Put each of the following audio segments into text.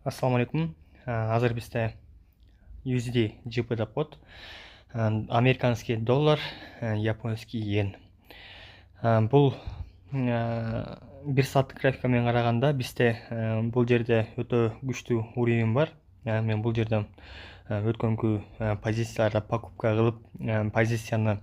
Ассаламу алейкум. Азыр бизде USD JPY деп коет. Американский доллар, японский йен. Бул бир сааттык графика менен караганда бизде бул жерде өтө күчтүү уровень бар. Мен бул жерде өткөнкү позицияларда покупка кылып, позицияны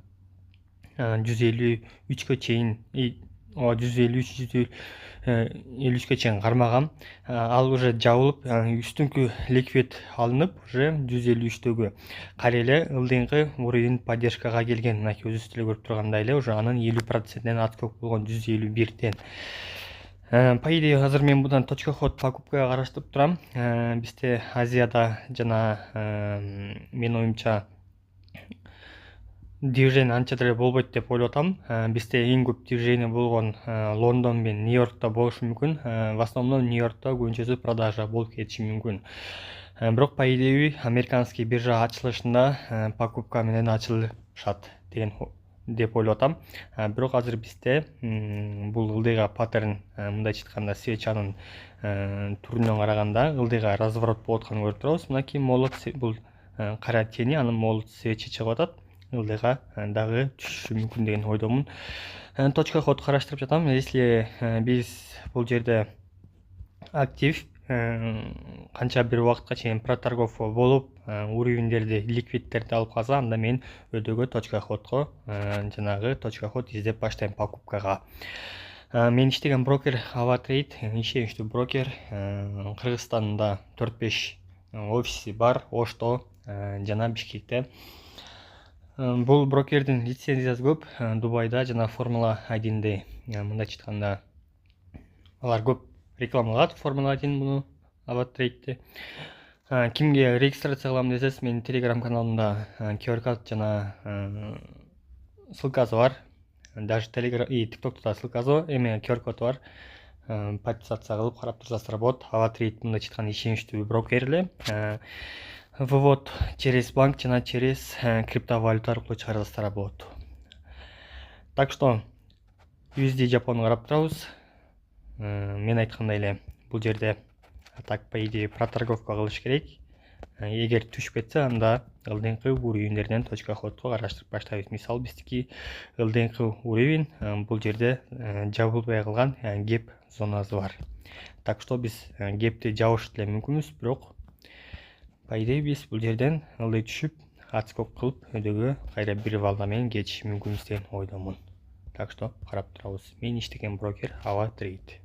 153 чейин 153 чейин кармагам. Ал уже жабылып, үстүнкү ликвид алынып, уже 153-төгө карай эле ылдыйкы уровень поддержкага келген. Мынакей өзүңүз деле көрүп тургандай эле, уже анын 50%-ден аткөк болгон 151-ден. По идее, азыр мен будан точка ход покупкага караштырып турам. Бизде Азияда жана менин оюмча движение анча деле болбойт деп ойлоп атам. Бизде эң көп движение болгон Лондон менен Нью-Йоркто болушу мүмкүн. В основном Нью-Йоркто көбүнчөсү продажа болуп кетиши мүмкүн. Бирок по идее американский биржа ачылышында покупка менен ачылышат деп ойлоп атам. Бирок азыр бизде бул ылдыйга паттерн, мындайча айтканда свечанын түрүнөн караганда ылдыйга разворот болуп атканын көрүп турабыз. Мынакей молот бул кара тени, анын молот свечи чыгып атат. Ылдыйга дагы түшүшү мүмкүн деген ойдомун. Точка ход караштырып жатам. Если биз бул жерде актив канча бир убакытка чейин проторговка болуп, уровеньдерди, ликвидтерди алып калса, анда мен өйдөгө точка ходко, жанагы точка ход издеп баштайм покупкага. Мен иштеген брокер AvaTrade, ишеничтүү брокер. Кыргызстанда 4-5 офиси бар, Ошто жана Бишкекте. Бул брокердин лицензиясы көп. Дубайда жана Формула 1-де, мындайча айтканда, алар көп рекламалагат Формула 1 буну AvaTrade'де. Кимге регистрация кылам десеңиз, менин Telegram каналымда QR-код жана ссылкасы бар. Даже TikTok'та да ссылкасы бар, эми QR-коду бар. Подписаться кылып карап турсаңыздар болот. AvaTrade мындайча айтканда ишеничтүү брокер эле. Вывод через банк жана через криптовалюта аркылуу чыгарсаңыздар болот. Так что USD Жапонду карап турабыз. Мен айткандай эле бул жерде так по идее проторговка кылыш керек. Эгер түшүп кетсе, анда ылдыйкы уровеньдерден точка ходко караштырып баштайбыз. Мисалы биздики ылдыйкы уровень бул жерде жабылбай калган геп зонасы бар. Так что биз гепти жабыш деле мүмкүнбүз, бирок по идее биз бул жерден ылдый түшүп, отскок кылып, өйдөгө кайра бир волна менен кетиш мүмкүнбүз деген ойдомун. Так что карап турабыз. Мен иштеген брокер AvaTrade.